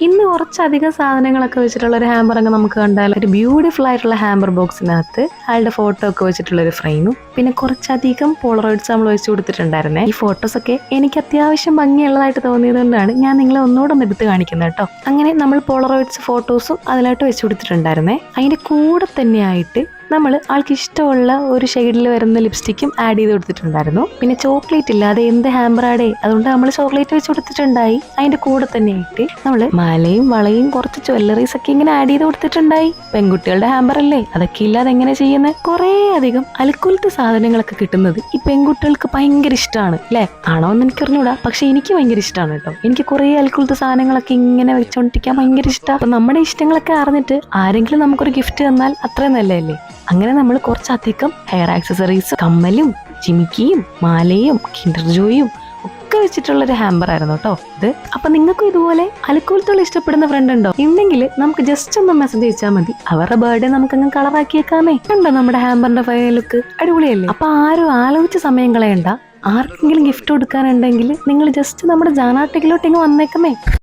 ഇന്ന് കുറച്ചധികം സാധനങ്ങളൊക്കെ വെച്ചിട്ടുള്ള ഒരു ഹാമ്പർ അങ്ങ് നമുക്ക് കണ്ടാൽ ഒരു ബ്യൂട്ടിഫുൾ ആയിട്ടുള്ള ഹാമ്പർ ബോക്സിനകത്ത് അയാളുടെ ഫോട്ടോ ഒക്കെ വെച്ചിട്ടുള്ള ഒരു ഫ്രെയിമും പിന്നെ കുറച്ചധികം പോളറോയിഡ്സ് നമ്മൾ വെച്ച് കൊടുത്തിട്ടുണ്ടായിരുന്നേ. ഈ ഫോട്ടോസ് ഒക്കെ എനിക്ക് അത്യാവശ്യം ഭംഗിയുള്ളതായിട്ട് തോന്നിയത് കൊണ്ടാണ് ഞാൻ നിങ്ങളെ ഒന്നുകൂടെ എടുത്ത് കാണിക്കുന്നത് കേട്ടോ. അങ്ങനെ നമ്മൾ പോളറോയിഡ്സ് ഫോട്ടോസും അതിലായിട്ട് വെച്ച് കൊടുത്തിട്ടുണ്ടായിരുന്നേ. അതിന്റെ കൂടെ തന്നെയായിട്ട് നമ്മൾ ആൾക്ക് ഇഷ്ടമുള്ള ഒരു ഷെയ്ഡിൽ വരുന്ന ലിപ്സ്റ്റിക്കും ആഡ് ചെയ്ത് കൊടുത്തിട്ടുണ്ടായിരുന്നു. പിന്നെ ചോക്ലേറ്റ് ഇല്ലാതെ എന്ത് ഹാമ്പറാടേ, അതുകൊണ്ട് നമ്മൾ ചോക്ലേറ്റ് വെച്ച് കൊടുത്തിട്ടുണ്ടായി. അതിന്റെ കൂടെ തന്നെയായിട്ട് നമ്മൾ മാലയും വളയും കുറച്ച് ജ്വല്ലറീസ് ഒക്കെ ഇങ്ങനെ ആഡ് ചെയ്ത് കൊടുത്തിട്ടുണ്ടായി. പെൺകുട്ടികളുടെ ഹാമ്പർ അല്ലേ, അതൊക്കെ ഇല്ലാതെ എങ്ങനെ ചെയ്യുന്നത്? കുറേ അധികം അൽക്കുലത്തെ സാധനങ്ങളൊക്കെ കിട്ടുന്നത് ഈ പെൺകുട്ടികൾക്ക് ഭയങ്കര ഇഷ്ടമാണ് അല്ലേ? ആണോ എന്ന് എനിക്കറിഞ്ഞൂടാ, പക്ഷെ എനിക്ക് ഭയങ്കര ഇഷ്ടമാണ് കേട്ടോ. എനിക്ക് കുറേ അൽക്കുലത്തെ സാധനങ്ങളൊക്കെ ഇങ്ങനെ വെച്ചോണ്ടിരിക്കാൻ ഭയങ്കര ഇഷ്ടമാണ്. അപ്പൊ നമ്മുടെ ഇഷ്ടങ്ങളൊക്കെ അറിഞ്ഞിട്ട് ആരെങ്കിലും നമുക്കൊരു ഗിഫ്റ്റ് തന്നാൽ അത്രയും നല്ലതല്ലേ? അങ്ങനെ നമ്മൾ കുറച്ചധികം ഹെയർ ആക്സസറീസ്, കമ്മലും ജിമിക്കിയും മാലയും കിൻഡർ ജോയും ഒക്കെ വെച്ചിട്ടുള്ളൊരു ഹാമ്പർ ആയിരുന്നു കേട്ടോ ഇത്. അപ്പൊ നിങ്ങൾക്കും ഇതുപോലെ അലക്കൂലത്തോളം ഇഷ്ടപ്പെടുന്ന ഫ്രണ്ട് ഉണ്ടോ? ഉണ്ടെങ്കിൽ നമുക്ക് ജസ്റ്റ് ഒന്ന് മെസ്സേജ് അയച്ചാൽ മതി. അവരുടെ ബർത്ത്ഡേ നമുക്കങ്ങ് കളറാക്കിയേക്കാമേ. കണ്ടോ നമ്മുടെ ഹാമ്പറിന്റെ ഫൈനൽ ലുക്ക്? അടിപൊളിയല്ലേ? അപ്പൊ ആരും ആലോചിച്ച് സമയം കളയണ്ട. ആർക്കെങ്കിലും ഗിഫ്റ്റ് കൊടുക്കാനുണ്ടെങ്കിൽ നിങ്ങൾ ജസ്റ്റ് നമ്മുടെ ജാനാട്ടിക്കിലോട്ട് ഇങ്ങ് വന്നേക്കമേ.